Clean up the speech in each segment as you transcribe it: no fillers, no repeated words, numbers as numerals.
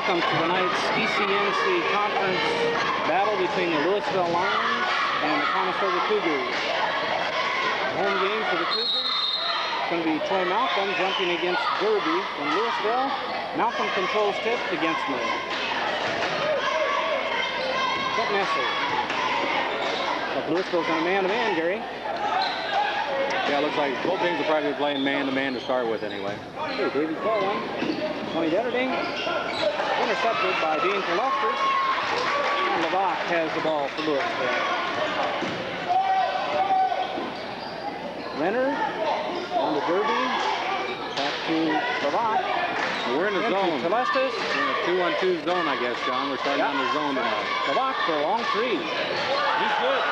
Welcome to tonight's ECNC Conference battle between the Louisville Lions and the Conestoga Cougars. Home game for the Cougars. It's going to be Troy Malcolm jumping against Derby from Louisville. Malcolm controls tip against me. Conestoga. But Louisville's in a man-to-man, Gary. Yeah, it looks like both teams will probably be playing man-to-man to start with anyway. Hey, David Corwin, Tony Detterding, intercepted by Dean Colosters, and Levach has the ball for Louisville. Leonard, on to Derby, back to Levach. We're in the zone. Colosters. We're in a 2-on-2 zone, I guess, John. We're starting on the zone tonight. Levach for a long three. He's good.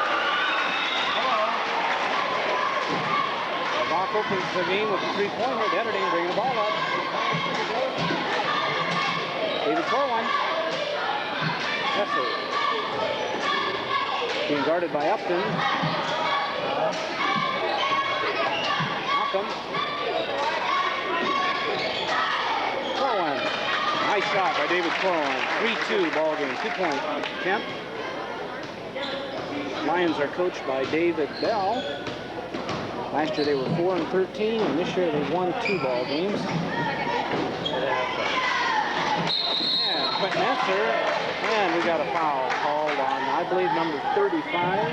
Levach opens the game with a three-pointer. Detterding bringing the ball up. David Corwin. Yes, sir. Being guarded by Upton. Malcolm. Corwin. Nice shot by David Corwin. 3-2 ball game. 2-point attempt. Lions are coached by David Bell. Last year they were 4-13, and this year they've won 2 ball games. And Quentin Esser, and we got a foul called on, I believe, number 35.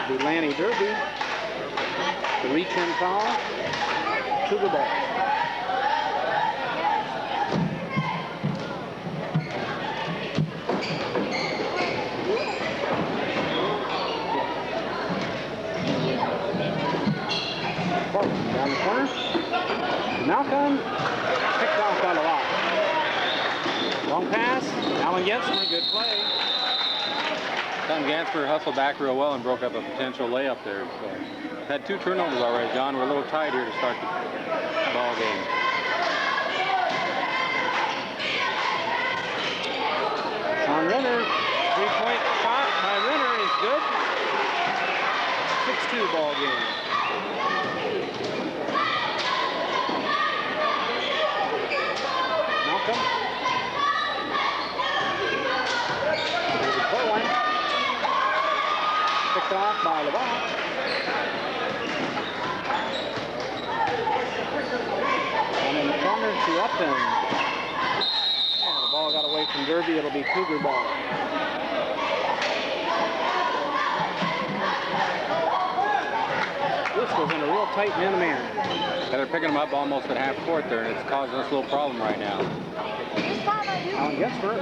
It'll be Lanny Derby. The reach-in foul. Cougar ball. Down the corner. Malcolm picked off by Levach. Long pass. Alan Gensmer, good play. Don Gansfer hustled back real well and broke up a potential layup there. So, had 2 turnovers already, John. We're a little tight here to start the ball game. Sean Renner, 3-point shot by Renner is good. 6-2 ball game. Malcolm. David Corwin. Picked off by Levach. And in the corner to Upton. And the ball got away from Derby. It'll be Cougar ball. This was in a real tight man-to-man. Yeah, they're picking them up almost at half court there, and it's causing us a little problem right now. Alan Gensmer.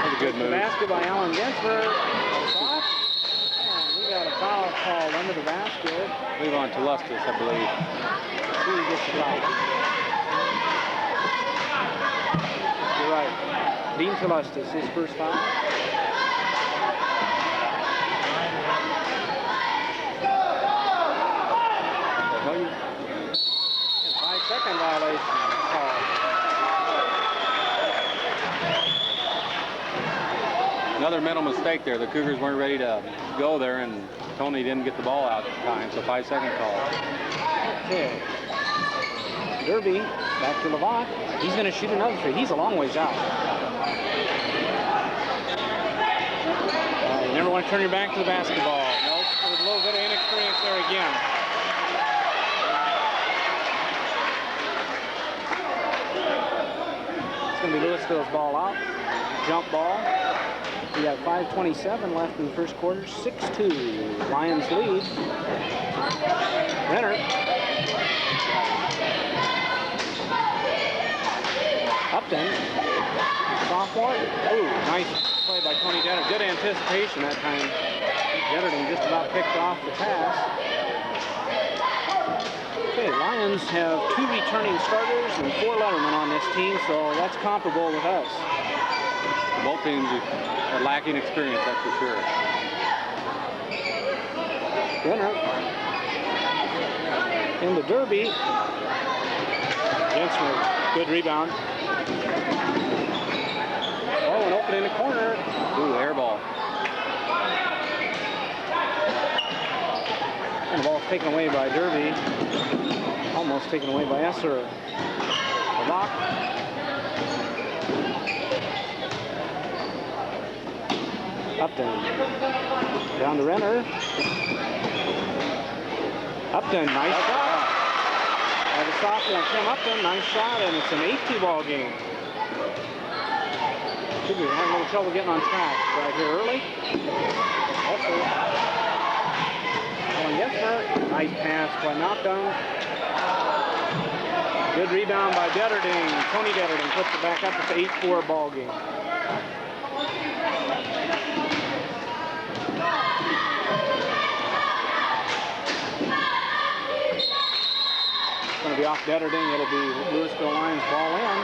That's a good move. Basket by Alan Gensmer. Soft. And we got a foul called under the basket. Leave on Telustus, I believe. Who gets the foul? You're right. Dean Telustus, his first foul. And 5-second violation called. Another mental mistake there. The Cougars weren't ready to go there, and Tony didn't get the ball out in time, so 5-second call. Okay. Derby, back to Levach. He's going to shoot another three. He's a long ways out. You never want to turn your back to the basketball. Nope, there's a little bit of inexperience there again. It's going to be Louisville's ball out. Jump ball. We got 5:27 left in the first quarter. 6-2. Lions lead. Renner. Upton. Sophomore. Ooh, nice play by Tony Detterding. Good anticipation that time. Detterding just about picked off the pass. Okay, Lions have 2 returning starters and 4 lettermen on this team, so that's comparable with us. Both teams are lacking experience, that's for sure. Renner. Into Derby. Gensmer, good rebound. Oh, and open in the corner. Ooh, air ball. And the ball's taken away by Derby. Almost taken away by Esser. Levach Upton. Down to Renner. Upton, nice shot. By the sophomore Tim Upton, nice shot, and it's an 8-2 ball game. Cougars having a little trouble getting on track right here early. Also, Alan Gensmer, nice pass by Knockdown. Good rebound by Detterding. Tony Detterding puts it back up. It's an 8-4 ball game. It's going to be off Detterding. It'll be Louisville Lions ball in.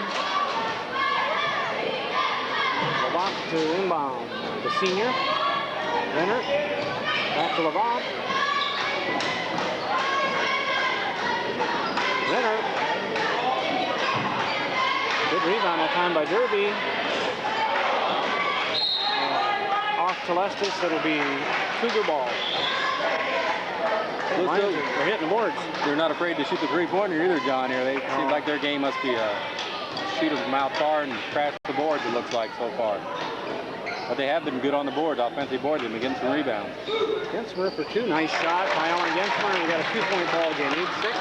Levant to inbound. The senior. Renner. Back to Levant. Renner. Good rebound that time by Derby. Off to Lestis. It'll be Cougar ball. They're hitting the boards. They're not afraid to shoot the three-pointer either, John. Here, they seem like their game must be shoot them out far and crash the boards. It looks like so far, but they have been good on the boards, offensive boards, and getting some rebounds. Gensmer for two, nice shot by Alan Gensmer, and we got a 2-point ball game, 8-6.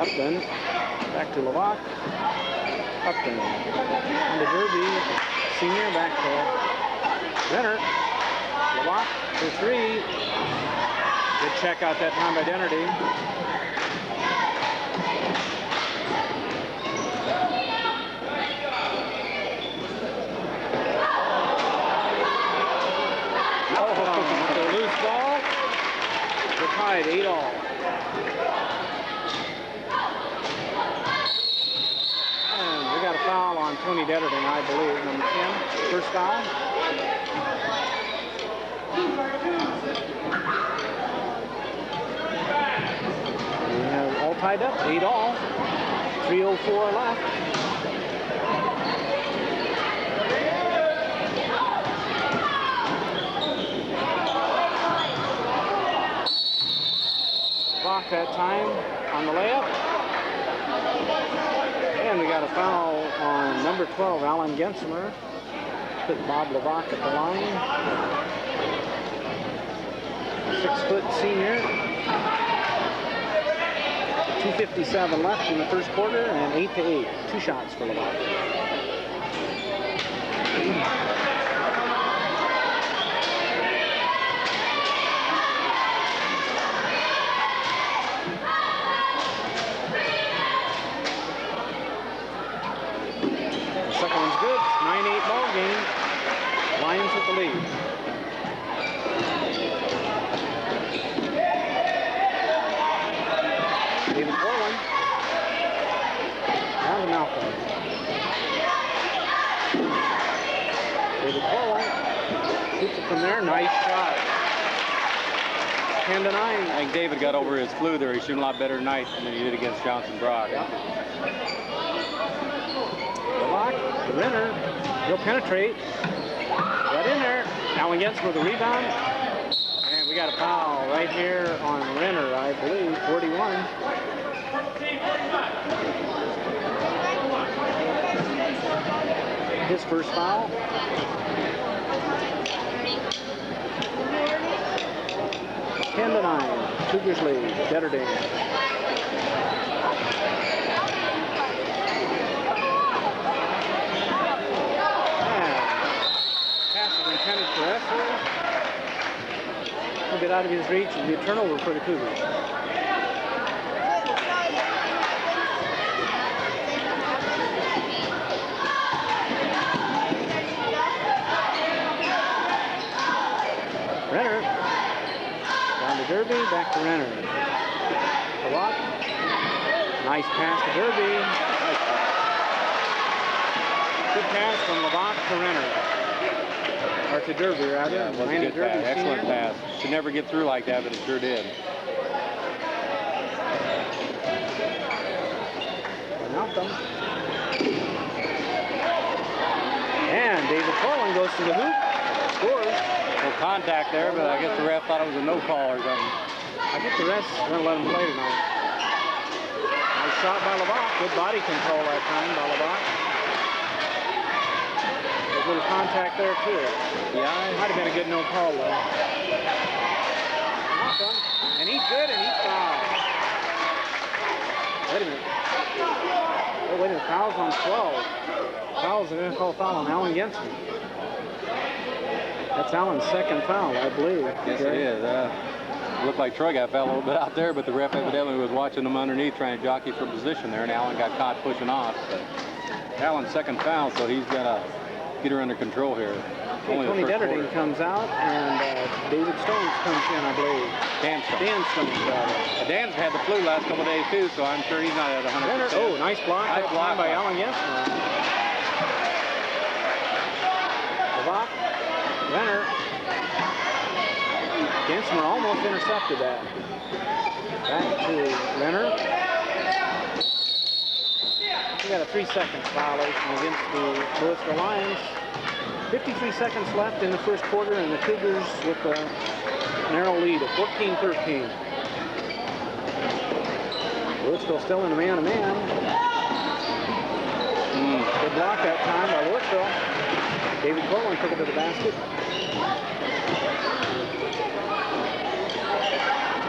Upton, back to Levant. Upton, on to Derby, senior, back to Renner. Levant for three. Good check out that time by Dennerty. Oh, loose ball. We're tied 8-all. And we got a foul on Tony Detterding, I believe, number 10. First foul. We have all tied up, 8-all. 3:04 left. Block that time on the layup. And we got a foul on number 12, Alan Gensmer. Put Bob Levant at the line. 6-foot senior. 2:57 left in the first quarter, and 8-8. 2 shots for Levant. The second one's good. 9-8 ball game. Lions with the lead. David Corwin. Down to Malcolm. David Corwin shoots it from there. Nice shot. 10-9. I think David got over his flu there. He's shooting a lot better tonight than he did against Johnson Brock. Yep. The lock, the Renner. He'll penetrate. Right in there. Alan Gensmer with the rebound. And we got a foul right here on Renner, I believe, 41. His first foul. Ten to 9. Cougars lead. Detterding. Pass is intended for Essler. A bit out of his reach. It'll be a turnover for the Cougars. Renner. Down to Derby, back to Renner. Levant. Nice pass to Derby. Nice pass. Good pass from Levant to Renner. Or to Derby, rather. Yeah, it was a good pass. Excellent pass. Should never get through like that, but it sure did. Malcolm. And David Corwin goes to the hoop. Scores. No contact there, but I guess the ref thought it was a no call or something. I think the refs are going to let him play tonight. Nice shot by Levant. Good body control that time by Levant. a little contact there too. Yeah. Might have been a good no call though. Awesome. And he's good and he's fouled. Wait a minute. Oh, wait a minute. Foul's on 12. Fouls are going to call foul on Allen Jensen. That's Allen's second foul, I believe. Yes, it is. Looked like Troy got fouled a little bit out there, but the ref evidently was watching them underneath trying to jockey for position there, and Allen got caught pushing off. But Allen's second foul, so he's got to get her under control here. Okay, Tony Detterding comes out, and David Stones comes in, I believe. Dan Stones. Dan's had the flu last couple of days, too, so I'm sure he's not at 100%. Oh, nice block. Nice block by Allen Jensen. Levak, Renner. Jensen almost intercepted that. Back to Renner. We got a 3 seconds violation against the Louisville Lions. 53 seconds left in the first quarter, and the Cougars with a narrow lead of 14-13. Louisville still in a man-to-man. Good block that time by Louisville. David Corwin took it to the basket.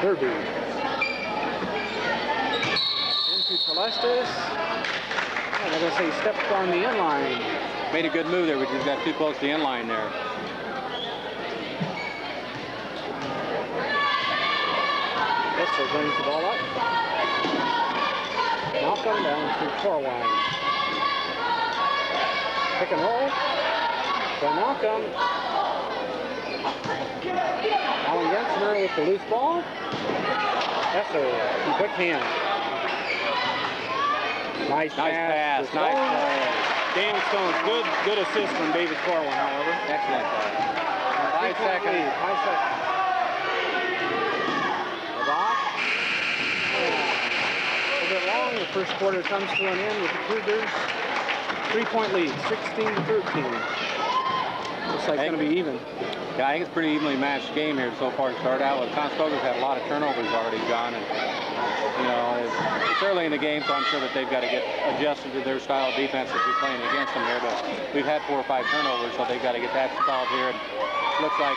Derby. Into Celestis. I'm going to say stepped on the inline. Made a good move there, but just got too close to the inline there. Esser brings the ball up. Malcolm down to Corwin. Pick and roll. For Malcolm. Allen Jensen with the loose ball. Esser, quick hand. Nice pass. Nice play. Dan Stones, good assist from David Corwin, however. Excellent play. 5 seconds. 5 seconds. Levak. A little bit long. The first quarter comes to an end with the Cougars. 3-point lead, 16-13. Looks like it's going to be even. Yeah, I think it's a pretty evenly matched game here so far to start out with. Conestoga's had a lot of turnovers already, John, and you know, it's early in the game, so I'm sure that they've got to get adjusted to their style of defense as we're playing against them here, but we've had 4 or 5 turnovers, so they've got to get that solved here. And it looks like,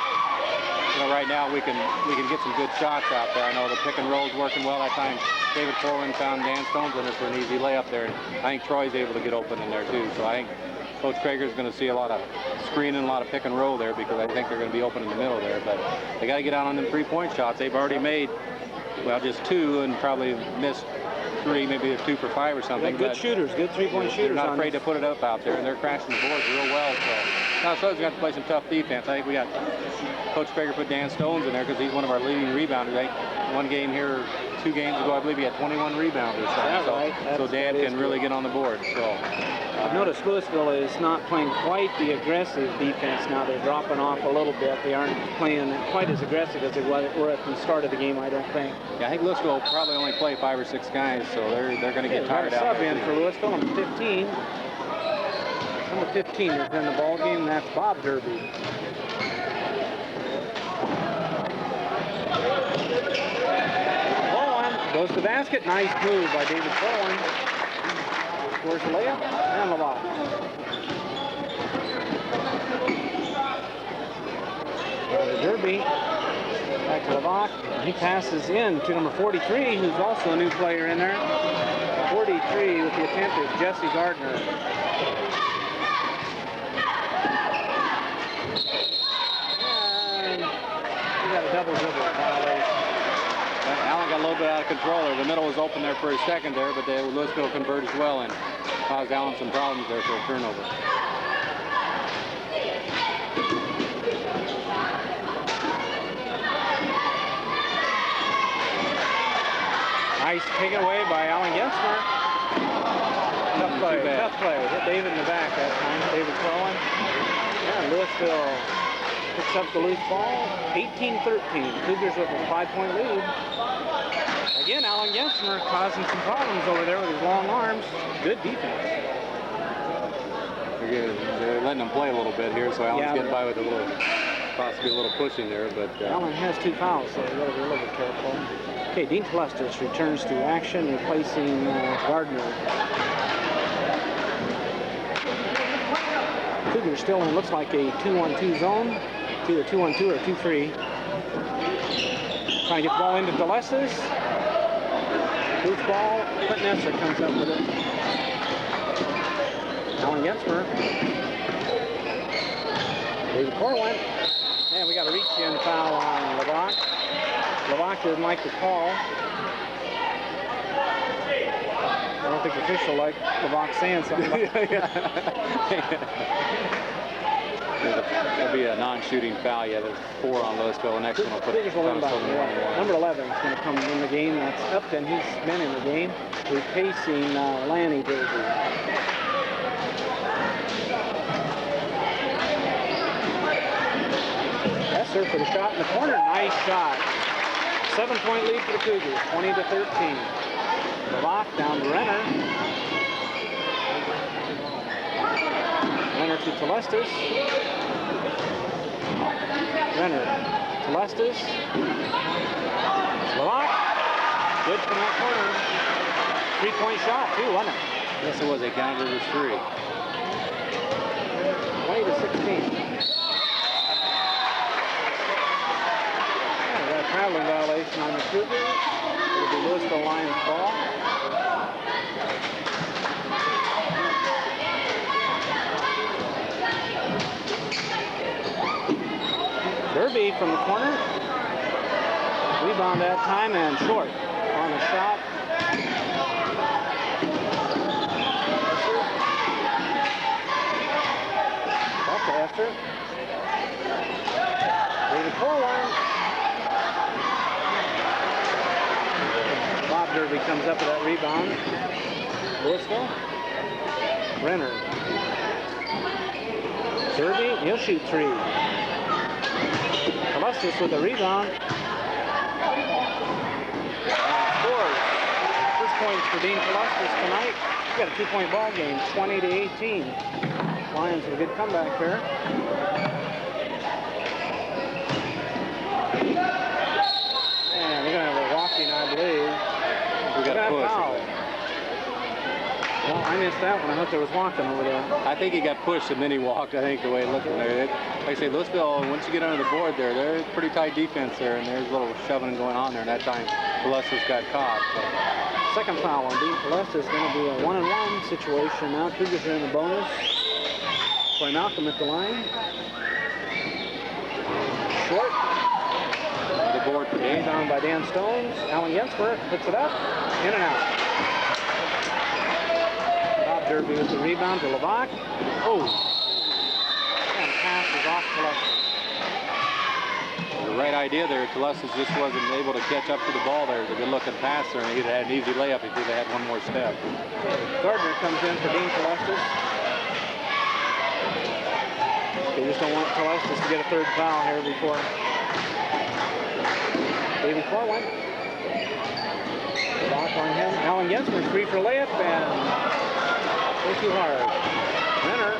you know, right now we can get some good shots out there. I know the pick and roll's working well that time. David Corwin found Dan Stones in it for an easy layup there, and I think Troy's able to get open in there too, so I think Coach Traeger's going to see a lot of screening, a lot of pick and roll there, because I think they're going to be open in the middle there. But they got to get out on them 3-point shots. They've already made, well, just 2 and probably missed 3, maybe a 2 for 5 or something. Good shooters, good 3-point shooters. They're not afraid to put it up out there, and they're crashing the boards real well. So now So's got to play some tough defense. I think we got Coach Traeger put Dan Stones in there because he's one of our leading rebounders. One game here, 2 games ago, I believe he had 21 rebounds or something. So Dan can really get on the board. So I've noticed Louisville is not playing quite the aggressive defense now. They're dropping off a little bit. They aren't playing quite as aggressive as they were at the start of the game, I don't think. Yeah, I think Louisville will probably only play 5 or 6 guys, so they're going to get tired out. Sub in for Louisville, number 15. Number 15 is in the ball game. That's Bob Derby. Goes to the basket. Nice move by David Corwin. Scores a layup. And Levak. Derby. Back to Levak. He passes in to number 43, who's also a new player in there. 43 with the attempt is Jesse Gardner. And we got a double-dribble violation. Allen got a little bit out of control there. The middle was open there for a second there, but Louisville converted as well and caused Allen some problems there for a turnover. Nice taken away by Allen Gensmer. Tough play. Hit David in the back that time. David Corwin. Yeah, Louisville picks up the loose ball. 18-13. Cougars with a 5-point lead. Again, Allen Gensmer causing some problems over there with his long arms. Good defense. They're letting him play a little bit here, so Allen's getting by with a little, possibly a little pushing there. But Allen has 2 fouls, so you got to be a little bit careful. Okay, Dean Celestis returns to action, replacing Gardner. Cougars still in, looks like a 2-1-2 zone. It's either 2-1-2 or 2-3. Trying to get the ball into DeLesses. Loose ball. Clinton Esser comes up with it. Alan Gensmer. David Corwin. And we got a reach-in foul on LeVoc. LeVoc didn't like the call. I don't think the official liked LeVoc saying something about There'll be a non-shooting foul. Yeah, there's 4 on Louisville. The next one will put Conestoga on number 11 is going to come in the game. That's Upton. He's been in the game. Replacing Lanny Derby. Esser for the shot in the corner. Nice shot. 7-point lead for the Cougars. 20-13. LeVoc down to Renner. Renner to Telestas. Renner, Telestas. LeVoc. Good from that corner. 3-point shot, too, wasn't it? Yes, it was. They counted it as 3. 20-16. We got a traveling violation on the Cougars. It'll be Louisville Lions ball. Derby from the corner. Rebound that time and short on the shot. Off to Esser. David Corwin. Bob Derby comes up with that rebound. Louisville. Renner. Derby, he'll shoot 3. Telestas with a rebound. Scores. First points for Dean Telestas tonight. He's got a 2-point ball game, 20-18. Lions with a good comeback there. And they're going to have a walking, I believe. We got a push. Foul. Well, I missed that one. I thought there was walking over there. I think he got pushed and then he walked. I think the way it looked there. Like I say, Louisville, once you get under the board there, they're pretty tight defense there, and there's a little shoving going on there. And that time, Telestas got caught. So. Second foul on Dean Telestas is going to be a 1-and-1 situation now. Cougars are in the bonus. Troy Malcolm at the line. Short. The board for Dan. Down by Dan Stones. Alan Gensmer puts it up. In and out. Bob Derby with the rebound to LeVoc. Oh. And pass is off Telestas. The right idea there. Telestas just wasn't able to catch up to the ball there. It was a good-looking pass there, and he'd had an easy layup if he'd had one more step. Gardner comes in for Dean Telestas. They just don't want Telestas to get a third foul here before. David Corwin. Block on him. Alan Gensmer, 3 for layup, and way too hard. Renner.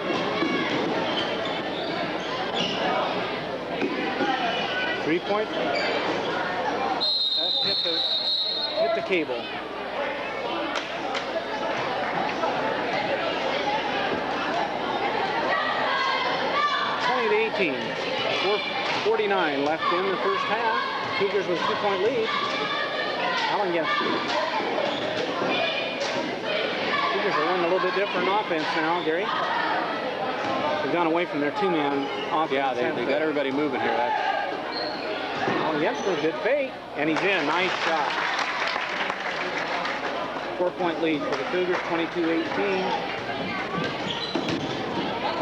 Three-point. That hit the cable. to 18. 4:49 left in the first half. Cougars with a 2-point lead. Alan Gensmer. Cougars are running a little bit different offense now, Gary. They've gone away from their 2-man offense. Yeah, they got everybody moving here. Alan Gensmer, good fake, and he's in. Nice shot. 4-point lead for the Cougars, 22-18.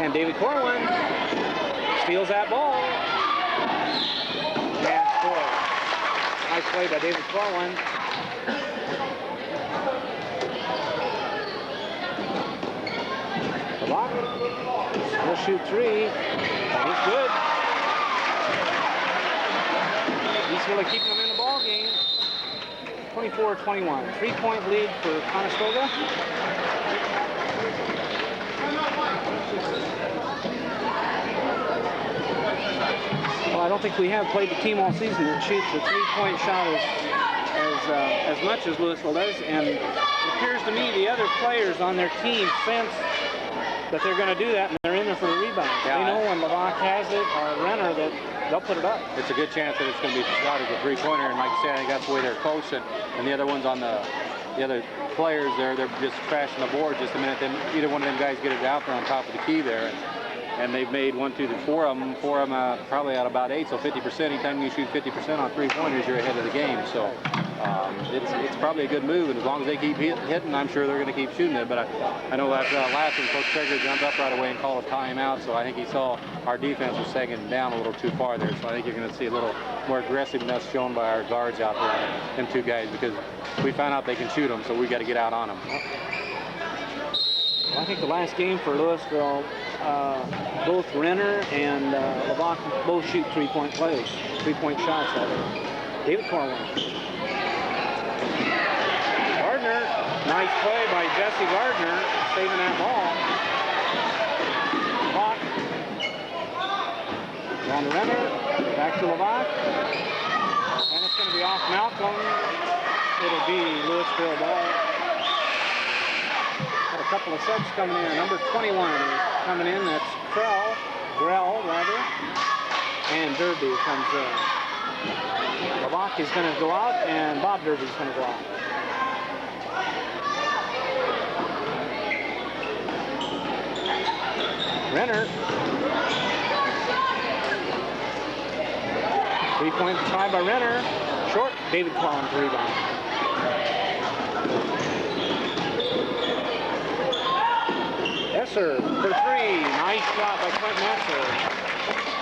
And David Corwin steals that ball. And scores. Nice play by David Corwin. LeVoc will shoot 3. And he's good. He's really keeping them in the ball game. 24-21. 3-point lead for Conestoga. Well, I don't think we have played the team all season that shoots the 3-point shot as much as Louisville does, and it appears to me the other players on their team since that they're going to do that, and they're in there for the rebound. Yeah, they know when Lavac has it or Renner that they'll put it up. It's a good chance that it's going to be shot as a three-pointer, and like I said, I think that's the way they're coached. And the other ones on the other players there, they're just trashing the board just a minute. Then either one of them guys get it out there on top of the key there. And they've made 1, 2, 3, 4 of them. 4 of them probably at about 8, so 50%. Anytime you shoot 50% on three-pointers, you're ahead of the game. So it's probably a good move, and as long as they keep hitting, I'm sure they're going to keep shooting it. But I know that last one, Coach Traeger jumped up right away and called a timeout, so I think he saw our defense was sagging down a little too far there. So I think you're going to see a little more aggressiveness shown by our guards out there, them two guys, because we found out they can shoot them, so we got to get out on them. Well, I think the last game for Louisville, both Renner and Lavac both shoot three-point plays, three-point shots. David Corwin. Gardner, nice play by Jesse Gardner, saving that ball. Lavac. Down to Renner, back to Lavac. And it's going to be off Malcolm. It'll be Louisville ball. Got a couple of subs coming in. Number 21 is coming in. That's Grell, rather. And Derby comes in. Lavac is going to go out, and Bob Derby's going to go out. Renner. Three-point try by Renner. Short. David Collins rebound. Esser for three. Nice shot by Quentin Esser.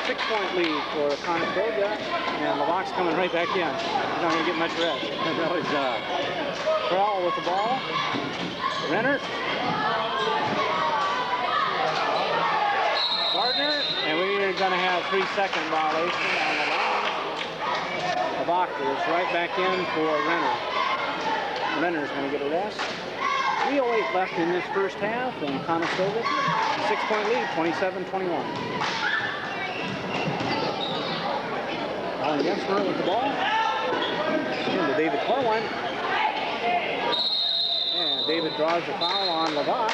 6-point lead for Conestoga. And Lavac's coming right back in. He's not going to get much rest. No, he's not. Crowell with the ball. Renner. Gardner. And we're going to have 3-second violation on the line. Lavac is right back in for Renner. Renner's going to get a rest. 3:08 left in this first half, and Conestoga, 6-point lead, 27-21. Alan Jensmer with the ball. Into David Corwin. And David draws the foul on Lavac.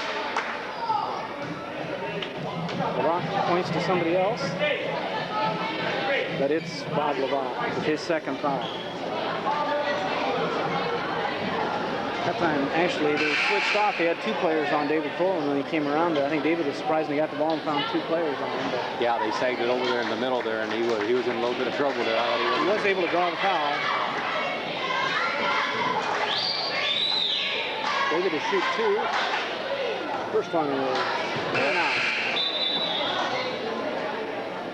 Lavac points to somebody else. But it's Bob Lavac with his second foul. That time, actually, they switched off. They had 2 players on David Corwin when he came around there. I think David was surprised when he got the ball and found 2 players on him. But yeah, they sagged it over there in the middle there, and he was in a little bit of trouble there. He was able to draw the foul. David to shoot 2. First one was out.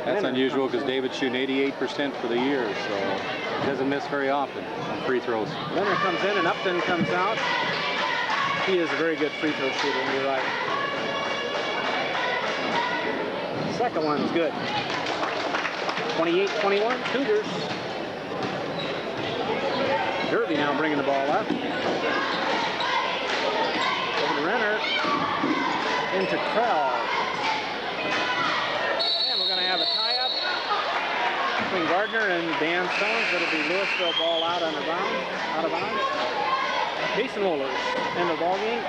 That's unusual because David's shooting 88% for the year, so he doesn't miss very often on free throws. Leonard comes in and Upton comes out. He is a very good free throw shooter, you're right. Second one's good. 28-21, Cougars. Derby now bringing the ball up. Over to Renner. Into Krell. And we're going to have a tie-up between Gardner and Dan Stones. It'll be Louisville ball out of bounds. Jason Wohlers in the ball game.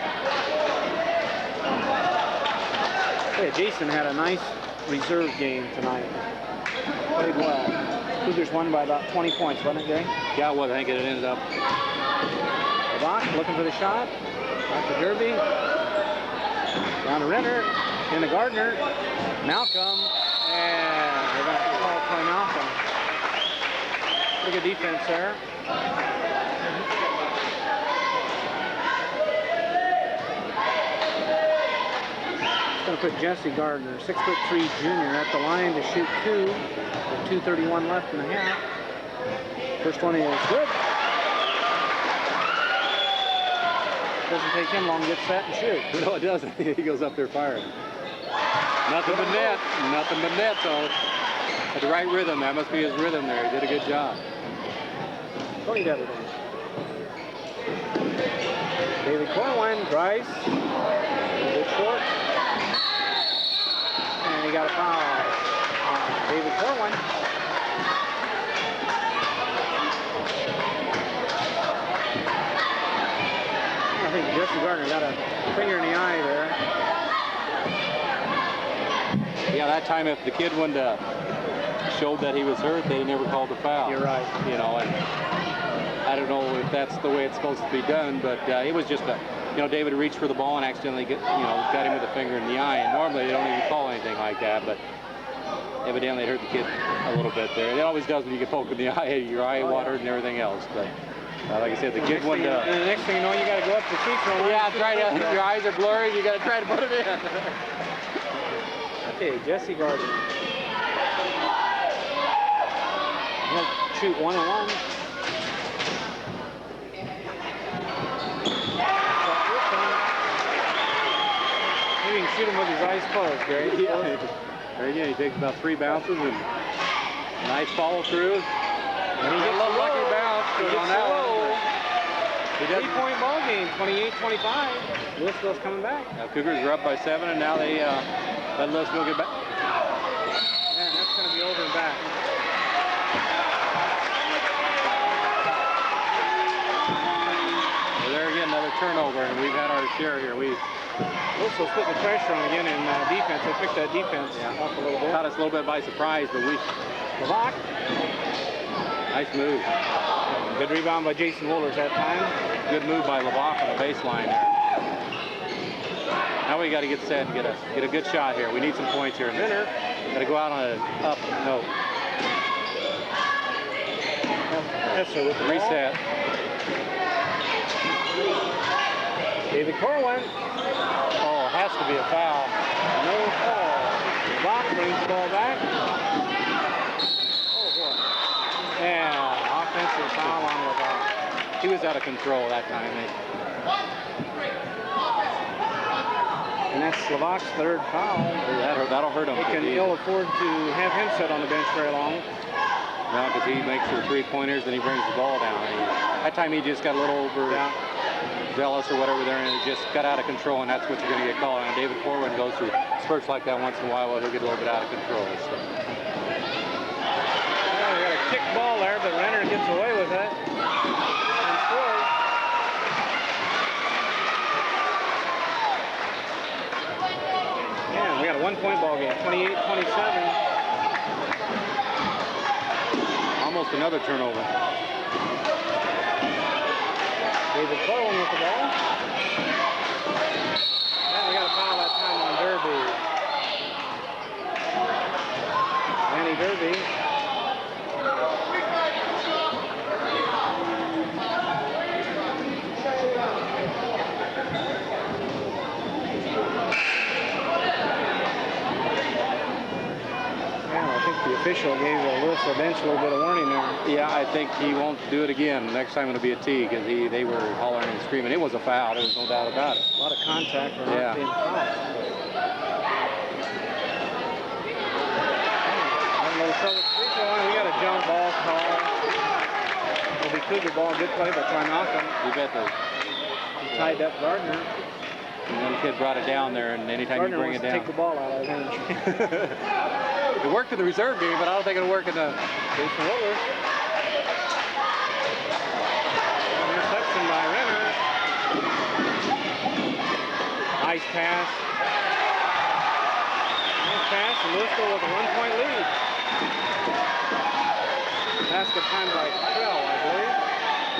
Yeah, Jason had a nice reserve game tonight. Played well. Cougars won by about 20 points, wasn't it, Gary? Yeah, well, I think it ended up. Lavac looking for the shot. Back to Derby. Down to Renner. Into Gardner. Malcolm. And they're going to call Clay Malcolm. Pretty good defense there. Going to put Jesse Gardner, 6'3" junior, at the line to shoot 2 with 2:31 left in the half. First one is good. Doesn't take him long to get set and shoot. No, it doesn't. He goes up there firing. Nothing but net. Nothing but net, though. At the right rhythm. That must be his rhythm there. He did a good job. Tony Deverden. David Corwin drives. A bit short. And he got a foul on David Corwin. I think Jesse Gardner got a finger in the eye there. Yeah, that time if the kid wouldn't showed that he was hurt, they never called the foul. You're right. You know, and I don't know if that's the way it's supposed to be done, but it was just a, you know, David reached for the ball and accidentally got him with a finger in the eye. And normally they don't even call anything like that, but evidently it hurt the kid a little bit there. It always does when you get poked in the eye, your eye watered and everything else. But like I said, the kid wouldn't. And the next thing you know, you got to go up to the free throw line. Yeah, your eyes are blurry. You got to try to put it in. Okay, Jesse Gardner. He'll shoot 1 and 1. Maybe he can shoot him with his eyes closed, Gary. Yeah. There again, he takes about 3 bounces and nice follow through. And he gets a little lucky roll. bounce He gets on a that roll. one. He doesn't. 3-point ball game, 28-25. Louisville's coming back. Now Cougars are up by 7, and now they let Louisville get back. Man, that's going to be over and back. So there again, another turnover, and we've had our share here. Louisville's putting the pressure on again in defense. They picked that defense up a little bit. Caught us a little bit by surprise, but Lock. nice move. Good rebound by Jason Woolers that time. Good move by LeBach on the baseline there. Now we got to get set and get a good shot here. We need some points here. Minner got to go out on a up note. Yes, sir. With the Reset. David Corwin. Oh, has to be a foul. No call. Lock brings the ball back. Oh, boy. Yeah, offensive foul on LeBach. He was out of control that time. And that's LeBach's 3rd foul. That'll hurt him. They can ill afford to have him sit on the bench very long. No, because he makes the 3-pointers, then he brings the ball down. That time he just got a little overzealous or whatever there, and it just got out of control, and that's what you're going to get called. And David Corwin goes through spurts like that once in a while, he'll get a little bit out of control. So. Well, we got a kick ball there, but Renner gets away with it and scores. Yeah, we got a 1-point ball game, 28-27. Almost another turnover. David Corwin with the ball. And we got a foul that time on Derby. Danny Derby. The official gave Louisville bench a little bit of warning there. Yeah, I think he won't do it again. Next time it'll be a tee because they were hollering and screaming. It was a foul. There was no doubt about it. A lot of contact for not being fouled. We got a jump ball call. It'll be Cougar ball. Good play by Troy Malcolm. You bet they tied up Gardner. And one kid brought it down there, and anytime Gardner you bring it down. take the ball out, I think. It worked in the reserve game, but I don't think it'll work in the. Jason Woolers. Interception by Renner. Nice pass. Nice pass, and Louisville with a 1-point lead. Basket time by Krell, I believe.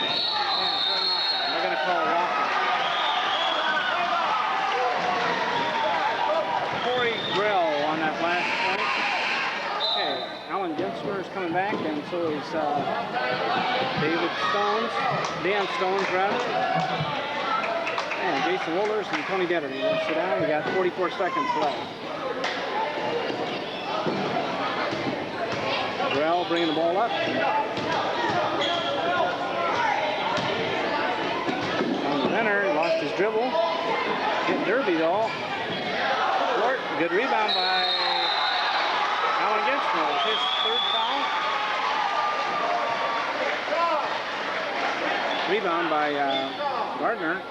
Yeah, they're going to call walking. Corey Grell on that last point. Okay, Alan Gensmer is coming back, and so is Dan Stones, rather. And Jason Woolers and Tony Detterby. Let's sit down. We got 44 seconds left. Grell bringing the ball up. On Renner, lost his dribble. Hit Derby though. Short, good rebound by Alan Gensmer. His 3rd foul. Rebound by Gardner.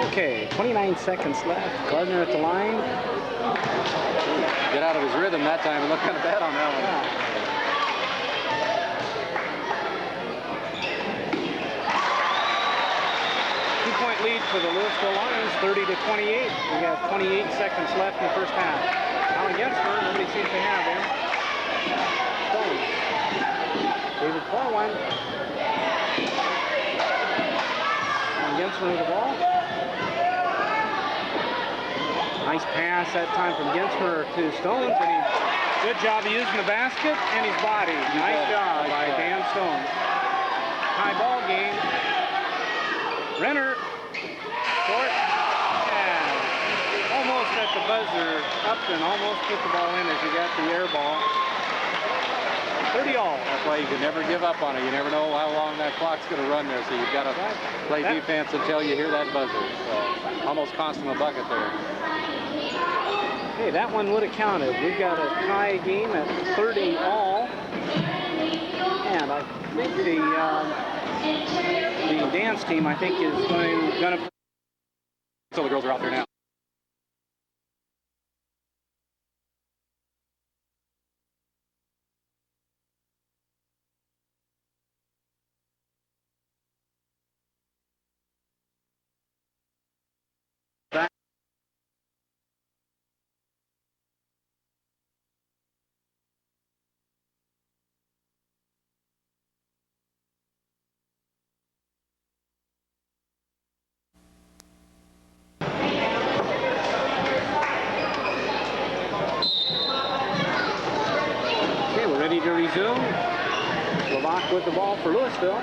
Okay, 29 seconds left. Gardner at the line. Get out of his rhythm that time. It looked kind of bad on that one. Yeah. 2-point lead for the Louisville Lions, 30-28. We have 28 seconds left in the first half. Now against her, nobody seems to have him. Stones. David Corwin. Against her with the ball. Nice pass that time from Gensmer to Stones, and good job of using the basket and his body. Nice job by Dan Stones. High ball game. Renner, short, yeah. Almost at the buzzer. Upton almost put the ball in as he got the air ball. 30-all. That's why you can never give up on it. You never know how long that clock's going to run there, so you've got to play defense until you hear that buzzer. So almost cost him a bucket there. Hey, that one would have counted. We've got a tie game at 30-all. And I think the dance team, I think, is going to... So the girls are out there now. Ready to resume. Slovak with the ball for Louisville.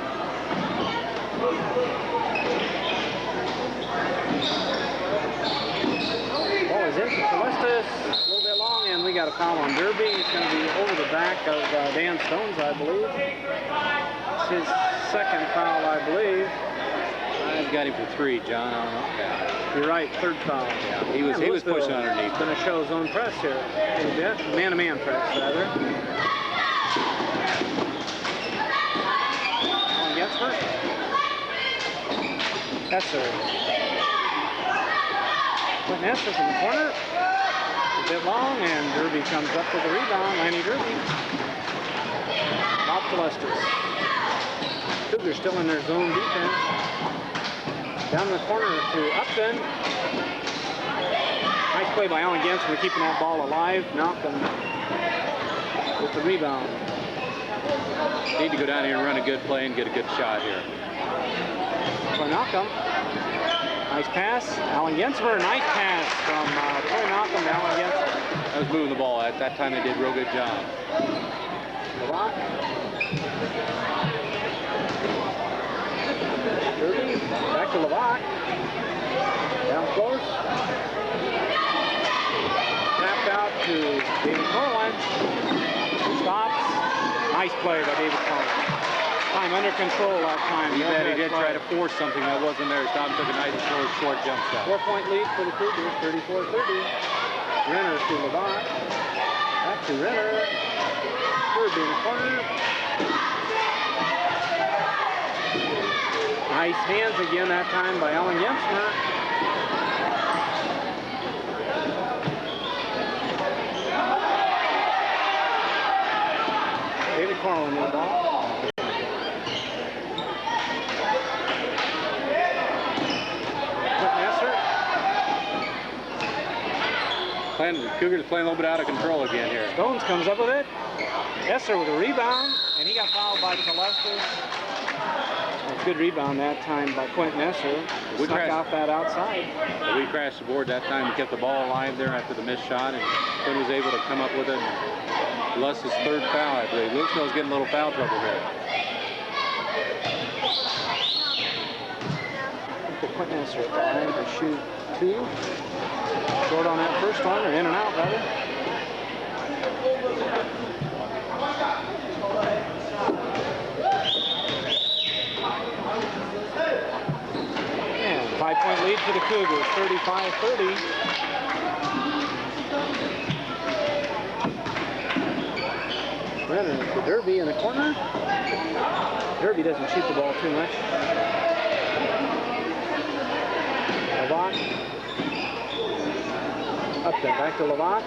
Ball is in for Celestis. A little bit long, and we got a foul on Derby. It's going to be over the back of Dan Stones, I believe. It's his second foul, I believe. I've got him for 3, John. I don't know. Yeah. You're right, third foul. Yeah, he was pushing underneath. Going to show zone press here a little bit. Man-to-man press, rather. Esser. Quentin Esser from the corner. A bit long, and Derby comes up with a rebound. Lanny Derby. Bob Celestis. Cougars still in their zone defense. Down the corner to Upton. Nice play by Allen Gensler, keeping that ball alive. Malcolm with the rebound. Need to go down here and run a good play and get a good shot here. For Malcolm. Nice pass. Allen Gensler. Nice pass from Troy Malcolm to Allen Gensler. I was moving the ball. At that time, they did a real good job. Levant. Derby. Back to Levant. Down close. Tapped out to David Corwin. Stops. Nice play by David Corwin. Time under control that time. You bet he did try to force something that wasn't there. Tom took a nice short jump shot. 4-point lead for the Cougars, 34-30. Renner to Levant. Back to Renner. Derby in the corner. Nice hands again that time by Allen Gensler. David Corwin with the ball. Cougars playing a little bit out of control again here. Stones comes up with it. Esser with a rebound, and he got fouled by Celestis. Good rebound that time by Quentin Esser. We snuck out that outside. We crashed the board that time. We kept the ball alive there after the missed shot, and Quinn was able to come up with it. Lus's third foul, I believe. Louisville's getting a little foul trouble here. Quentin Esser at the line to shoot 2. Short on that first one, or in and out, rather. And 5-point lead for the Cougars, 35-30. Renner to Derby in the corner. Derby doesn't shoot the ball too much. Levant. Upton, back to Levant.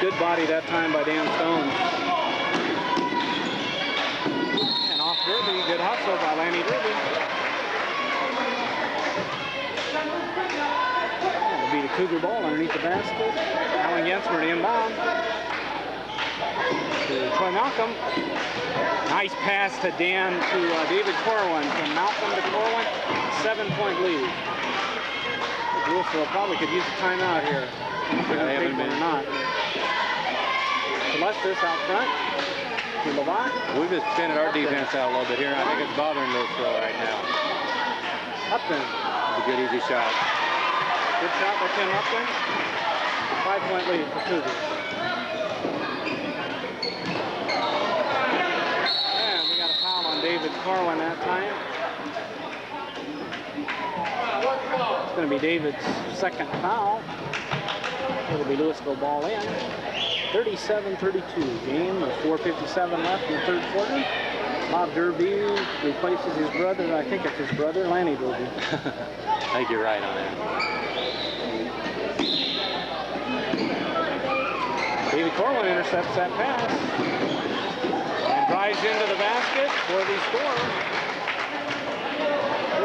Good body that time by Dan Stone. And off Derby, good hustle by Lanny Derby. That'll be the Cougar ball underneath the basket. Alan Gensmer inbound. To Troy Malcolm. Nice pass to Dan to David Corwin. From Malcolm to Corwin, 7-point lead. Louisville probably could use a timeout here. I don't know if they're going to take one or not. Celestis out front to Levant. We've extended our defense out a little bit here. I think it's bothering Louisville right now. Upton. It's a good, easy shot. Good shot by Tim Upton. 5-point lead for Cougars. And we got a foul on David Corwin that time. It's going to be David's second foul. It'll be Louisville ball in. 37-32. Game with 4:57 left in the third quarter. Bob Derby replaces his brother. I think it's his brother, Lanny Derby. I think you're right on that. David Corwin intercepts that pass and drives into the basket for the score.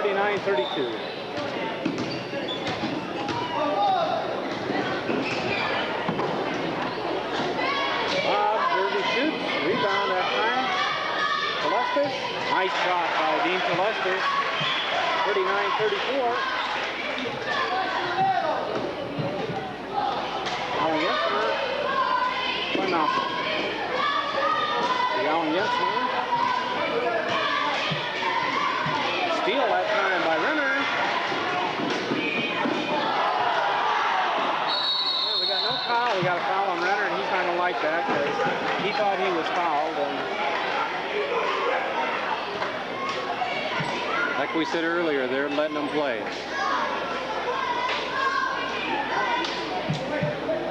39-32. Rebound that time. Celestis. Nice shot by Dean Celestis. 39-34. Alan Gensmer. By Malcolm. Alan Gensmer. Steal that time by Renner. Well, we got no foul. We got a foul on Renner, and he's not going to like that because he thought he was fouled. And like we said earlier, they're letting them play.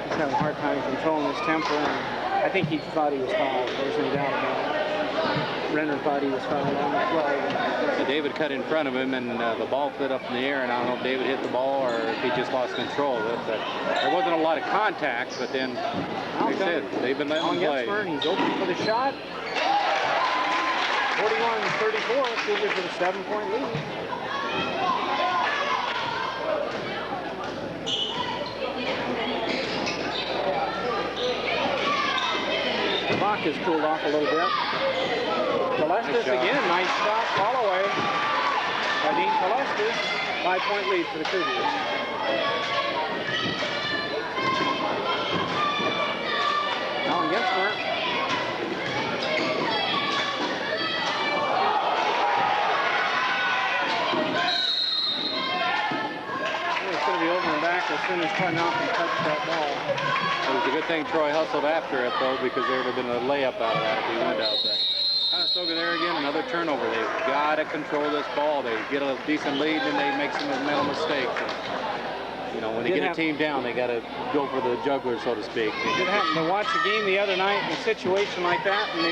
He's having a hard time controlling his temper. And I think he thought he was fouled. There's no doubt about it. Renner thought he was fouled on the play. So David cut in front of him, and the ball flew up in the air, and I don't know if David hit the ball or if he just lost control of it. But there wasn't a lot of contact, but then, like I said, they've been letting him play. He's open for the shot. 41-34, Cougars with a 7-point lead. The clock has cooled off a little bit. Celestis again, nice shot, fall away by Dean Celestis. 5-point lead for the Cougars. Alan Gensmer. It's going to be over and back as soon as Troy Malcolm touched that ball. It was a good thing Troy hustled after it, though, because there would have been a layup out of that if he went out there. Conestoga there again, another turnover. They've got to control this ball. They get a decent lead, and they make some mental mistakes. And, you know, when they get a team down, they got to go for the juggler, so to speak. It happened to watch the game the other night in a situation like that, and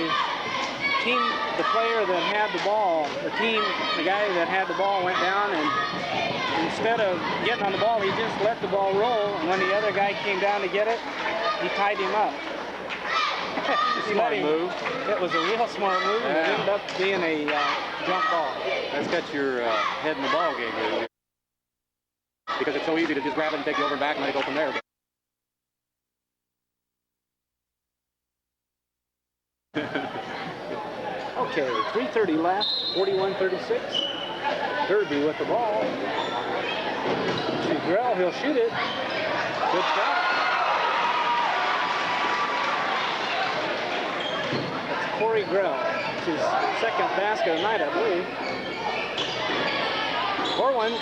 the player that had the ball, the guy that had the ball went down, and instead of getting on the ball, he just let the ball roll, and when the other guy came down to get it, he tied him up. Smart move. It was a real smart move, and it ended up being a jump ball. That's got your head in the ball game here. Because it's so easy to just grab it and take it over and back and let it go from there. Okay, 3:30 left, 41-36. Derby with the ball. To Grell, he'll shoot it. Good shot. That's Corey Grell. It's his second basket of the night, I believe. Corwin.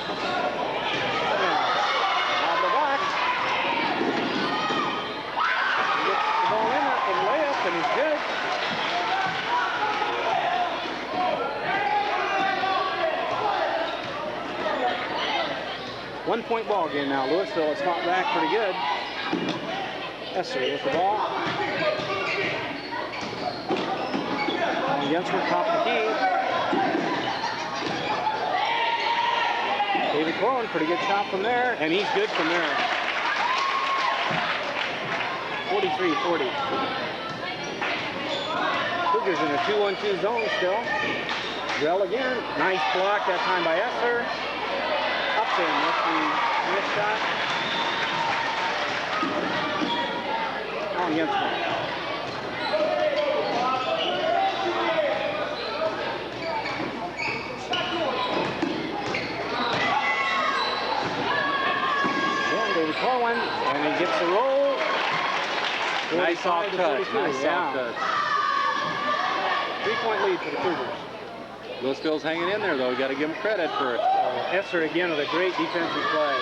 Out the box. He gets the ball in there for the layup, and he's good. One-point ball game now. Louisville has fought back pretty good. Esser with the ball. Gensmer top of the key. David Corwin, pretty good shot from there, and he's good from there. 43-40. Cougars in a 2-1-2 zone still. Grell again. Nice block that time by Esser. Up in with the missed shot. On against him. Again, David Corwin, and he gets the roll. Nice soft touch. Nice soft touch. 3-point lead for the Cougars. Louisville's hanging in there, though. You got to give them credit for it. Esser again with a great defensive play.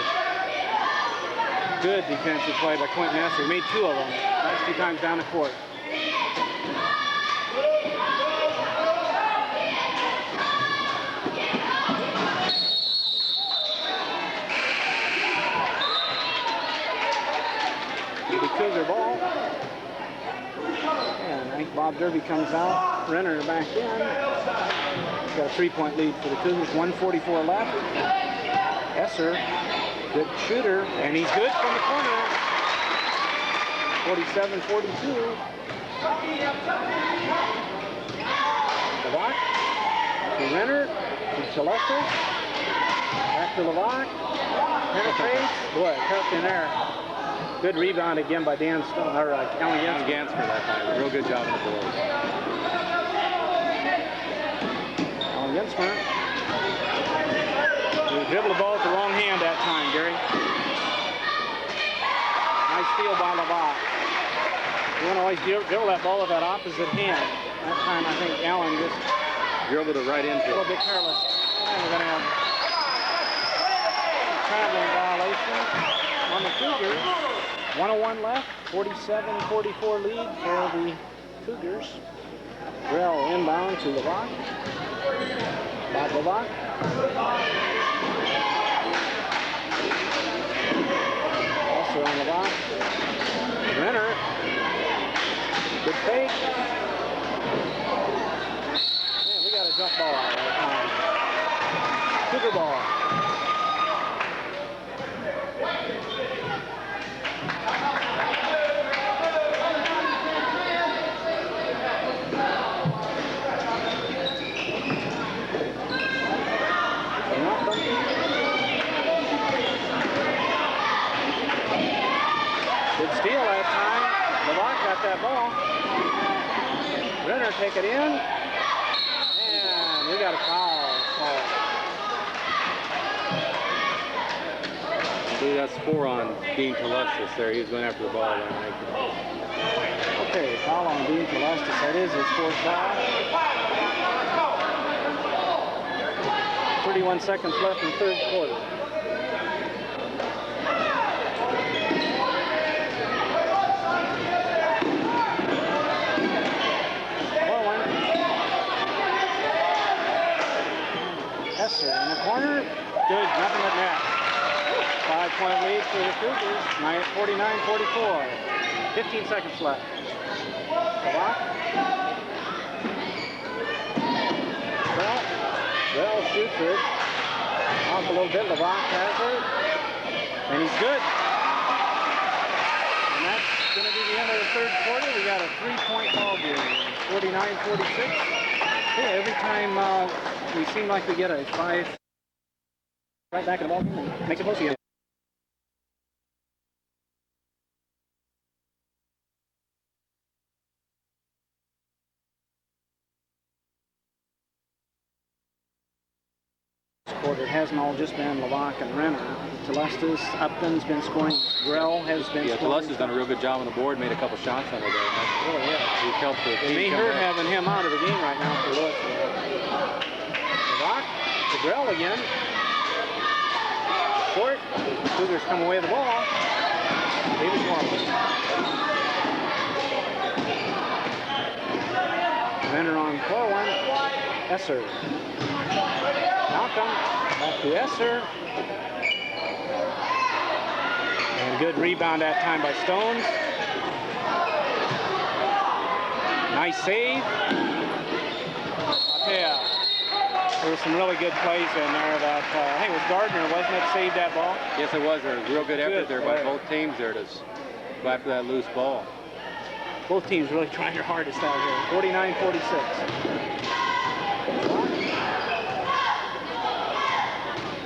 Good defensive play by Quentin Esser. He made 2 of them. Last 2 times down the court. The Cougar ball. And I think Bob Derby comes out. Renner back in. Got a 3-point lead for the Cougars. 1:44 left. Esser, good shooter, and he's good from the corner. 47-42. Lavac to Renner to Celeste. Back to Lavac. Penetrates. Boy, tough in there. Good rebound again by Dan Stone, or Alan Gansfer that time. Real good job on the board. Alan Gansfer. He dribbled the ball with the wrong hand that time, Gary. Nice steal by Lavac. You want to always dribble that ball with that opposite hand. That time, I think Alan just dribbled it right into a little bit careless. And we're going to have a traveling violation on the Cougars. 1:01 left, 47-44 lead for the Cougars. Grell inbound to Lavac. Bob Lavac. Also on Lavac. Renner. Good fake. Man, we got a jump ball out that time. Cougar ball. Good steal that time. Lavac got that ball. Renner take it in. And we got a foul. I believe that's 4 on Dean Telestis there. He was going after the ball. Okay, foul on Dean Telestis. That is his 4th foul. 31 seconds left in the 3rd quarter. Esser in the corner. Good, nothing but net. 5-point lead for the Cougars. 49-44. 15 seconds left. Lavac. Bell shoots it. Off a little bit. Lavac has it. And he's good. And that's going to be the end of the 3rd quarter. We got a 3-point ball game. 49-46. Yeah, every time we seem like we get a 5 right back in the ball game and makes it close again. Quarter, it hasn't all just been Lavac and Renner. Telestis, Upton's been scoring. Grell has been scoring. Telestis done a real good job on the board, made a couple shots under there. Oh, yeah. He helped the It may hurt having him out of the game right now for Louisville. Lavac to Grell again. Short. Cougars come away with the ball. David Corwin. Renner on Corwin. Esser. Malcolm. Back to Esser. And good rebound that time by Stones. Nice save. Matea. There were some really good plays in there that, I think it was Gardner, wasn't it, saved that ball? Yes, it was. There was real good effort there by play. both teams there to go after that loose ball. Both teams really trying their hardest out here. 49-46.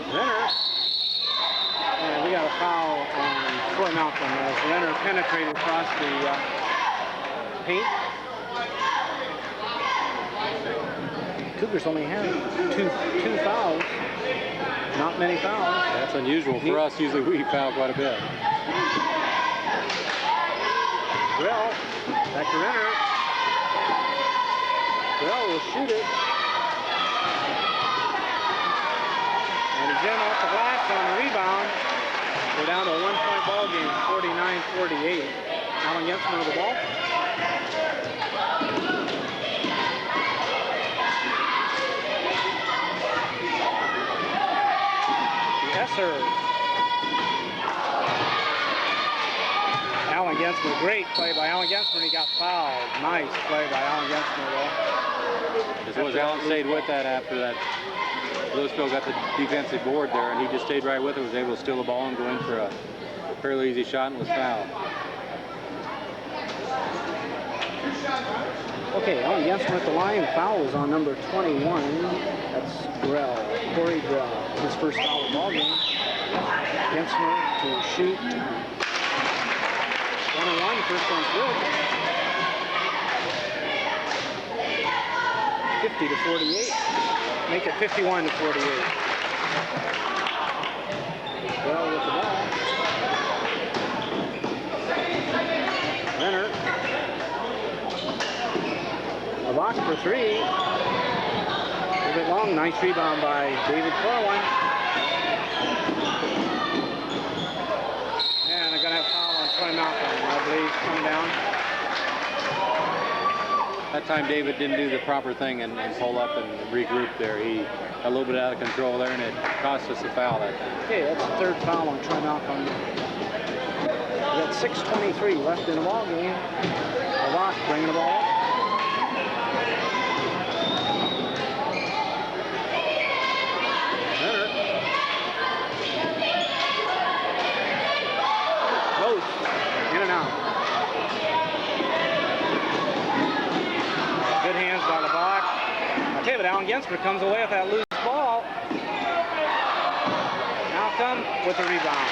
Renner. And we got a foul on Troy Malcolm as Renner penetrated across the paint. Cougars only have two fouls. Not many fouls. That's unusual for us. Usually we foul quite a bit. Well, back to Renner. Well, will shoot it. And he's in off the glass on a rebound. We're down to a 1-point ball game, 49-48. Alan Jensman with the ball. Esser. Alan Jensman, great play by Alan Jensman. He got fouled. Nice play by Alan Jensman, though. As was Alan stayed with that after that. Louisville got the defensive board there, and he just stayed right with it, was able to steal the ball and go in for a fairly easy shot and was fouled. Okay, Alan Jensman at the line. Foul is on number 21. That's Grell, Corey Grell. His first foul of the ball game. Jensman to shoot. 1-1, first one's good. 50-48. Make it 51-48. Grell with the ball. Renner. A box for three. A little bit long. Nice rebound by David Corwin. And they're going to have foul on Troy Malcolm, I believe, coming down. That time David didn't do the proper thing and pull up and regroup there. He got a little bit out of control there, and it cost us a foul that time. Okay, that's the third foul on Troy Malcolm. We got 6:23 left in the ball game. Rock bringing the ball up. In and out. Good hands by the block. I'll tell you what, Alan Jensman comes away with that loose ball. Malcolm with the rebound.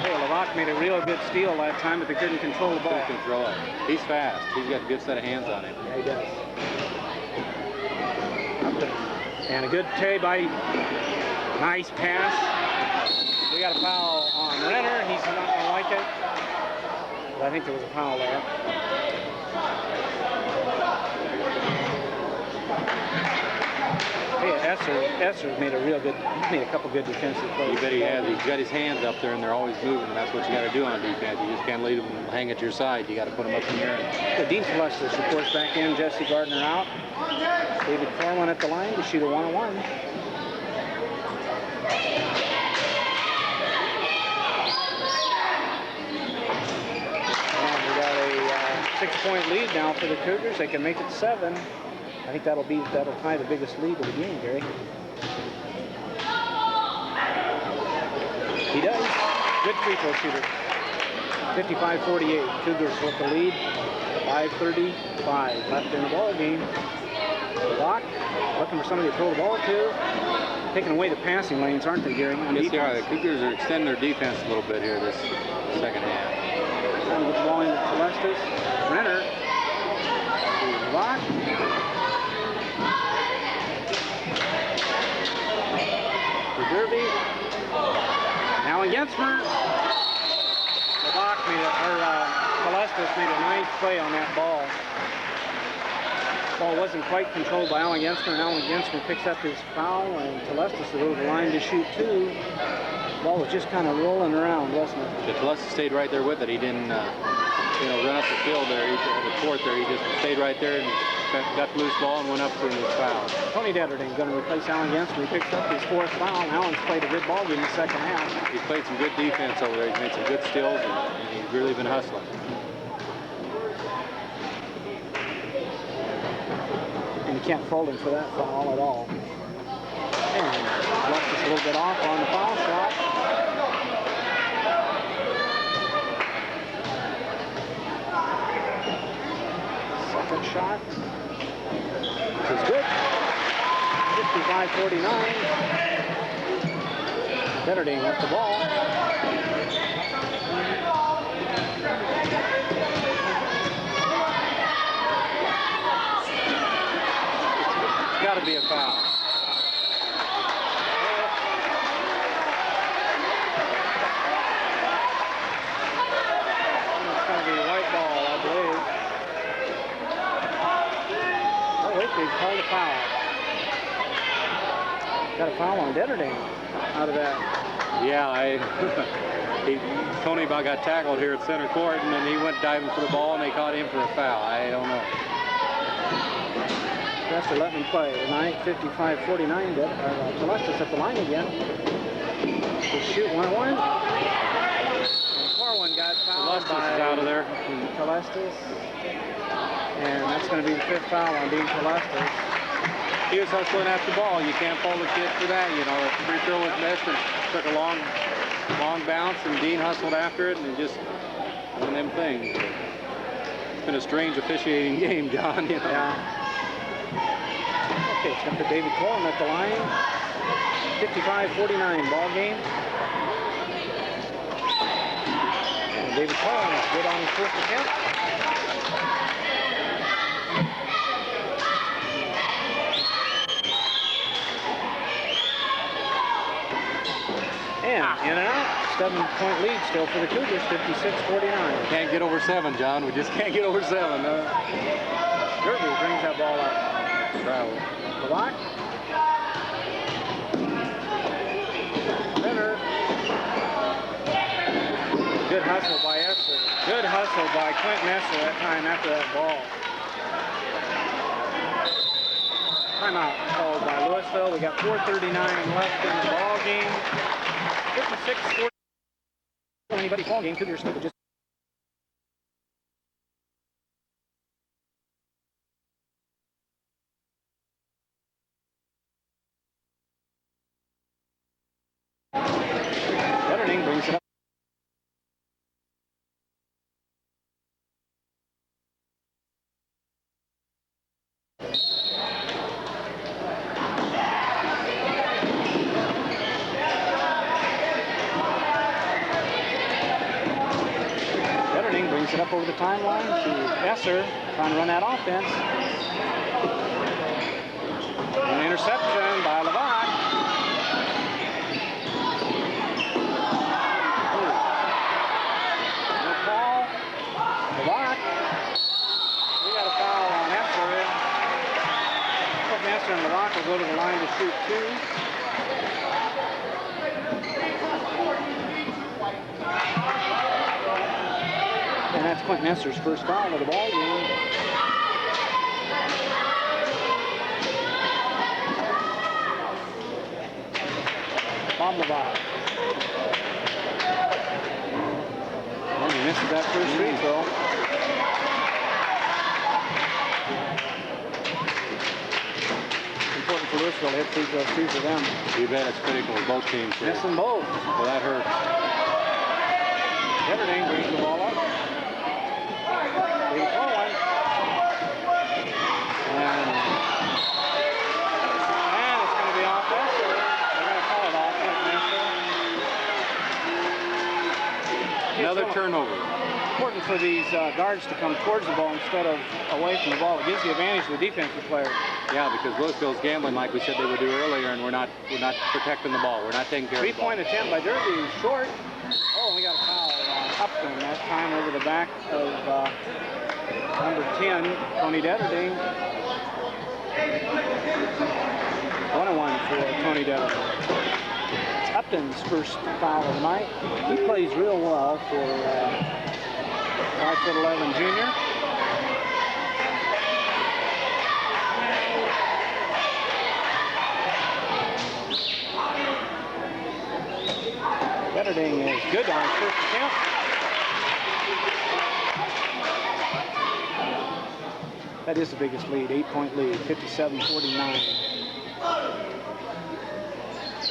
Hey, Lavac made a real good steal that time, but they couldn't control the ball. Couldn't control it. He's fast. He's got a good set of hands on him. Yeah, he does. And a good play by, nice pass. We got a foul on Renner. He's not going to like it. But I think there was a foul there. Hey, Esser made a couple good defensive plays. You bet he has. He's got his hands up there, and they're always moving, and that's what you got to do on defense. You just can't leave them hang at your side. You got to put them up in the air. The Dean Celestis, of course, back in. Jesse Gardner out. David Corwin at the line to shoot a 1-on-1. And we got a 6-point lead now for the Cougars. They can make it 7. I think that'll tie the biggest lead of the game, Gary. He does. Good free throw shooter. 55-48. Cougars with the lead. 5:35 left in the ball game. Block, looking for somebody to throw the ball to. Taking away the passing lanes, aren't they, Gary? Yes, they are. The Cougars are extending their defense a little bit here this second half. Trying to get the ball into Celestis. Renner. Block. Derby. Now Jensmer. Celestis made a nice play on that ball. Ball wasn't quite controlled by Alan Jensmer, and Alan Jensmer picks up his foul, and Celestis is over the line to shoot 2. Ball was just kind of rolling around, wasn't it? The Celestis stayed right there with it. He didn't, run up the field there, the court there. He just stayed right there and got the loose ball and went up for his foul. Tony Detterding going to replace Alan Jensmer. He picks up his 4th foul, and Alan's played a good ball game in the second half. He's played some good defense over there. He's made some good steals, and he's really been hustling. And can't fault him for that foul at all. And left us a little bit off on the foul shot. Second shot. This is good. 55-49. Betterding with the ball. Got to be a foul. It's going to be a white ball, I believe. Oh, wait, they've called a foul. Got a foul on Betterding out of that. Yeah, Tony about got tackled here at center court, and then he went diving for the ball, and they caught him for a foul. I don't know. That's to let them play. Tonight, 55-49. Telestas at the line again. To shoot 1-1. And Corwin got fouled Telestas is out of there. Telestas. And that's going to be the 5th foul on Dean Telestas. He was hustling after the ball. You can't fault the kid for that. You know, the free throw was missed and took a long bounce, and Dean hustled after it, and it just one of them things. It's been a strange officiating game, John. You know? Yeah. Okay, it's going to put David Coleman at the line. 55-49 ball game. And David Coleman is good on his first attempt. And in and out. 7-point lead still for the Cougars, 56-49. Can't get over 7, John. We just can't get over 7. Derby brings that ball up. Travel. Block. Center. Good hustle by Esser. Good hustle by Quentin Esser that time after that ball. Timeout called by Louisville. We got 4:39 left in the ball game. 56-40. Anybody ball game. Cougars just. Betterding brings it up. Betterding brings it up over the timeline to Esser, trying to run that offense. An interception by Levant. No call. Levant. We got a foul on Esser. Esser and Levant will go to the line to shoot 2. And that's Quentin Esser's first foul of the ball game. Bob Levant. And he misses that first free throw. Important for Louisville to hit free throws too for them. You bet it's critical with both teams here. Missing both. Well, that hurts. Betterding brings the ball up. David Coleman. And it's going to be off Esser. They're going to call it off Esser. Another turnover. Important for these guards to come towards the ball instead of away from the ball. It gives the advantage to the defensive player. Yeah, because Louisville's gambling like we said they would do earlier, and we're not protecting the ball. We're not taking care of the ball. 3-point attempt by Derby, short. Oh, we got a foul on Upton. That time over the back of number 10, Tony Betterding. 1-1 for Tony Betterding. It's Upton's first foul of the night. He plays real well for 5'11" junior. Betterding is good on his first attempt. That is the biggest lead, 8-point lead, 57-49.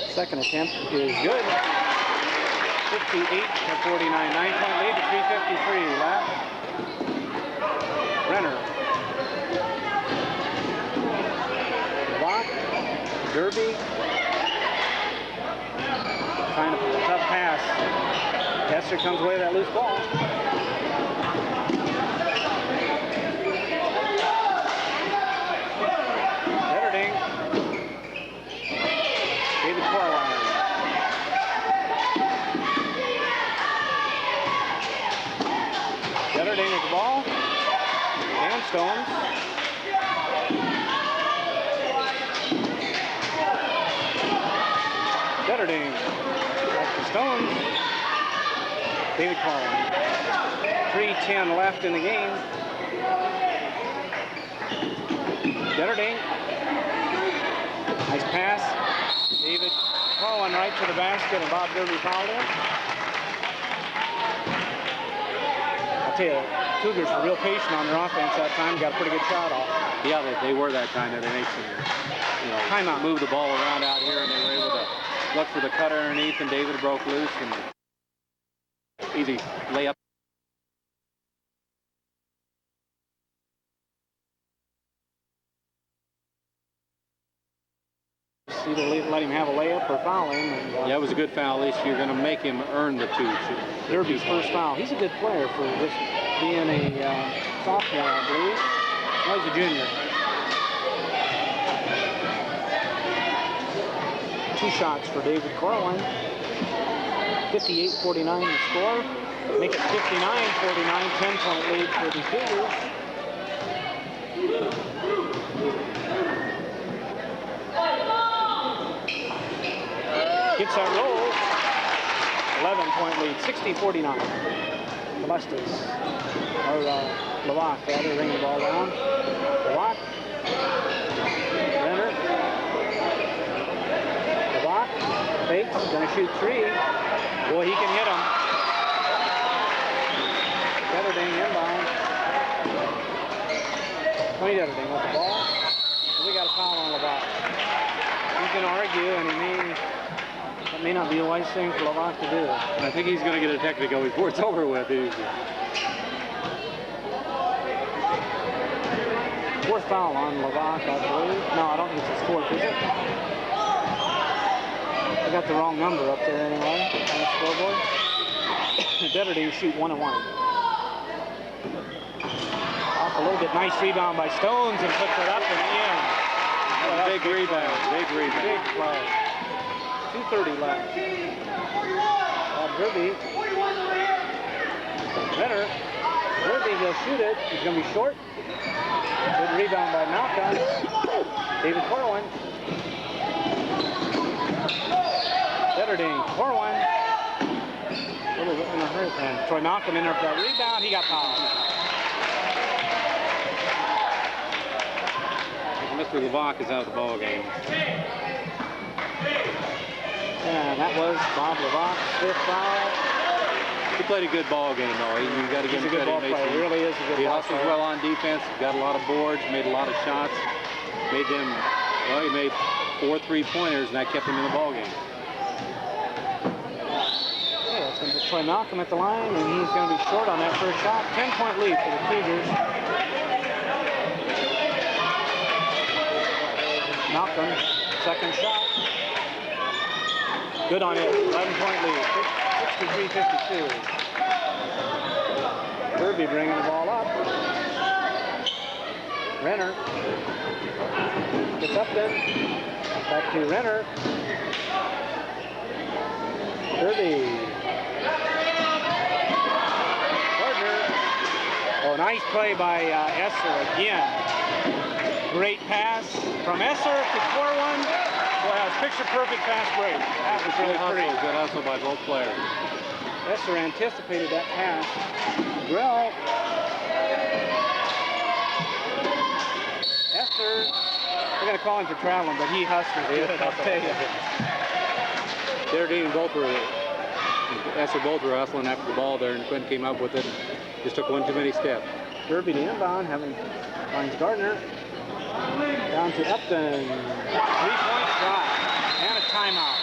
Second attempt is good. 58-49, 9-point lead to 3:53 left. Renner. Block. Derby. Trying a tough pass. Esser comes away with that loose ball. Betterding. David Corwin. Betterding with the ball. Dan Stones. Betterding. Back to Stones. David Corwin. 3:10 left in the game. Betterding. Nice pass. David Corwin right to the basket, and Bob Derby fouled him. I'll tell you, Cougars were real patient on their offense that time. Got a pretty good shot off. Yeah, they were that time. They made some, timeout. Move the ball around out here, and they were able to look for the cutter underneath, and David broke loose, and easy layup. Either let him have a layup or foul him. And, yeah, it was a good foul. At least you're going to make him earn the two. Derby's first foul. He's a good player for just being a sophomore, I believe. No, he's a junior. Two shots for David Corwin. 58-49 the score. Make it 59-49, 10-point lead for the Cougars. Gets that roll. 11-point lead, 60-49. Celestis, or Lavac, rather, ringing the ball down. Lavac. Renner. Lavac. Fakes, gonna shoot three. Boy, he can hit him. Betterding inbound. Tony Betterding with the ball. We got a foul on Lavac. He's gonna argue, and that may not be a wise thing for Lavac to do. I think he's going to get a technical before it's over with. Fourth foul on Lavac, I believe. No, I don't think it's his fourth, is it? I got the wrong number up there anyway on the scoreboard. Betterding shoot 1-1. Off a little bit, nice rebound by Stones and puts it up and in. Oh, big rebound, big rebound. Big play. 2:30 left. Derby. Renner. Derby will shoot it. He's going to be short. Good rebound by Malcolm. David Corwin. Betterding. Corwin. A little bit in a hurry. And Troy Malcolm in there for that rebound. He got fouled. Mr. Lavac is out of the ball game. And that was Bob Lavac's fifth foul. He played a good ball game, though. You got to give him credit. He's a good ball player. He really is a good ball player. He hustles well on defense. Got a lot of boards. Made a lot of shots. Made them. Well, he made 4 3-pointers, and that kept him in the ball game. Yeah, it's going to be Troy Malcolm at the line, and he's going to be short on that first shot. 10-point lead for the Cougars. Malcolm, second shot. Good on it. 11-point lead. 63-52. Derby bringing the ball up. Renner gets up then. Back to Renner. Derby. Gardner. Oh, nice play by Esser again. Great pass from Esser to Corwin. Boy, that was picture-perfect fast break. That was really pretty. Good hustle by both players. Esser anticipated that pass. Grell. Esser. We're going to call him for traveling, but he hustles good, I'll tell you. Betterding and Esser both were hustling after the ball there, and Quinn came up with it. Just took one too many steps. Derby to inbound, finds Gardner. Down to Upton. 3-point shot and a timeout.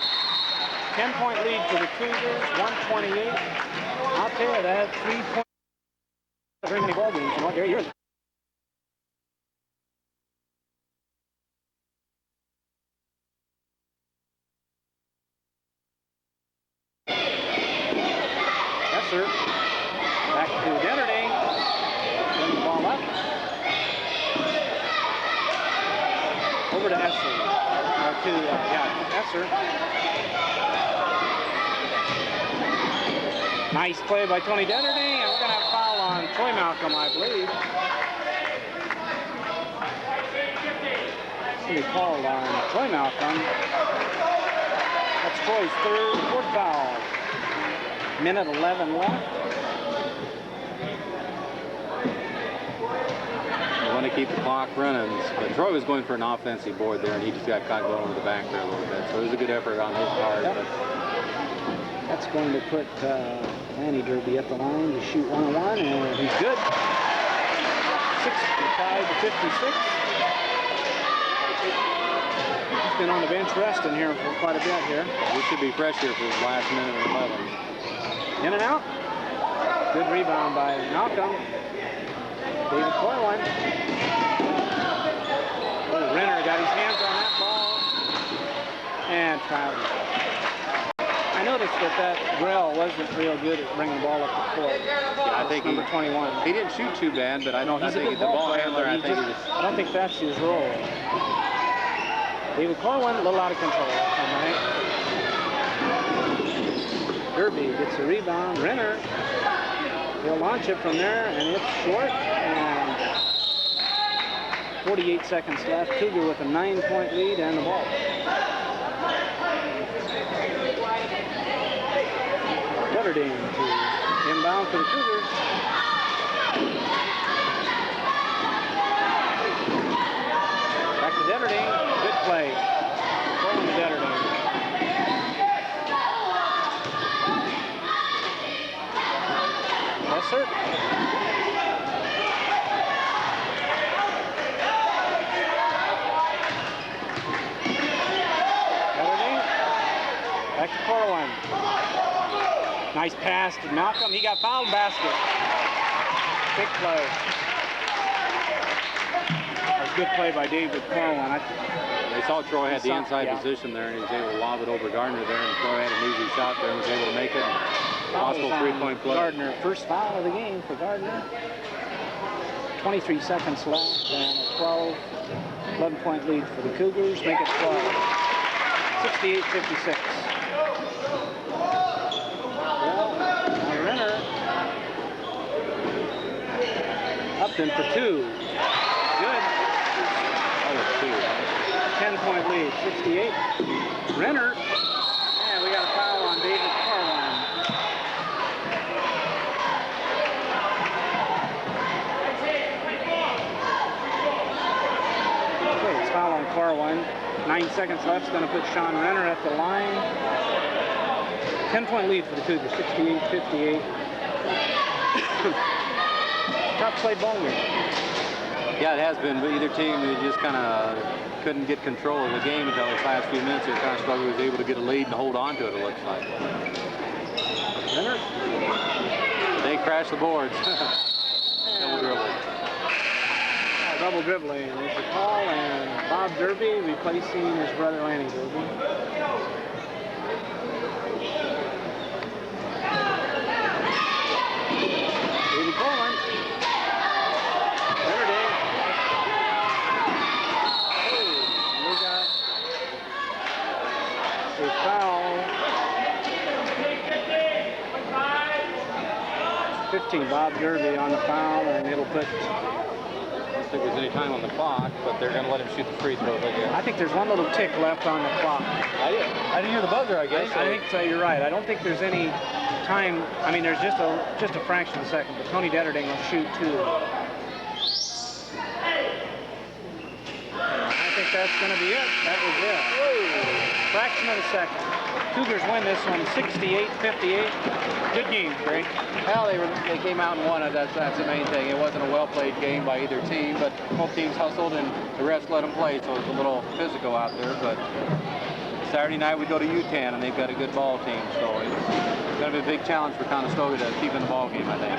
10-point lead for the Cougars, 128. I'll tell you that 3 points. Very many ball games. There you're. Esser. Back to Dennerding. Bring the ball up. Over to Esser. Esser. Nice play by Tony Dennerding, and we're going to have a foul on Troy Malcolm, I believe. It's going to be called on Troy Malcolm. That's Troy's fourth foul. Minute 11 left. They want to keep the clock running, but Troy was going for an offensive board there, and he just got caught going over the back there a little bit. So it was a good effort on his part. Yep. But that's going to put Lanny Derby at the line to shoot 1-on-1, and he's good. 65 to 56. He's been on the bench resting here for quite a bit here. He should be fresh here for his last minute and 11. In and out. Good rebound by Malcolm. David Corwin. Oh, Renner got his hands on that ball. And fouled. I noticed that Grell wasn't real good at bringing the ball up the court. Yeah, I think number 21. He didn't shoot too bad, but I think the ball handler, I don't think that's his role. David Corwin, a little out of control tonight. Derby gets a rebound. Renner, he'll launch it from there, and it's short. And 48 seconds left. Cougar with a 9-point lead and the ball. Dennerding to inbound for the Cougars. Back to Dennerding. Good play. Going to Dennerding. Yes, sir. Dennerding. Back to Corwin. Nice pass to Malcolm. He got fouled, basket. Big play. That was a good play by David Corwin. They saw Troy had the inside position there, and he was able to lob it over Gardner there, and Troy had an easy shot there and was able to make it. Possible 3-point play. Gardner, first foul of the game for Gardner. 23 seconds left, and a 11-point lead for the Cougars. Make it 12. 68-56. Upton for two. Good. That was 10-point lead, 68. Renner. And we got a foul on David Corwin. Okay, it's foul on Corwin. 9 seconds left. It's going to put Sean Renner at the line. 10-point lead for the Cougars, 68-58. Tough play ball game. Yeah, it has been, but either team just kind of couldn't get control of the game until the last few minutes. Conestoga was able to get a lead and hold on to it, it looks like. Renner. They crashed the boards. Double dribbling. There's a call, and Bob Derby replacing his brother Lanny Derby. David Coleman. Dennerding. Oh, we got a foul. 15, Bob Derby on the foul, and it'll put... I don't think there's any time on the clock, but they're going to let him shoot the free throw. I think there's one little tick left on the clock. I didn't hear the buzzer, I guess. I think so, you're right. I don't think there's any time. I mean, there's just a fraction of a second, but Tony Dennerding will shoot two. I think that's going to be it. That was it. Fraction of a second. Cougars win this one 68-58. Good game, Gray. Well, they came out and won it. That's the main thing. It wasn't a well-played game by either team, but both teams hustled and the rest let them play, so it was a little physical out there. But Saturday night we go to UTAN, and they've got a good ball team, so it's going to be a big challenge for Conestoga to keep in the ball game, I think.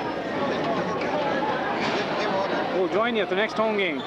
We'll join you at the next home game.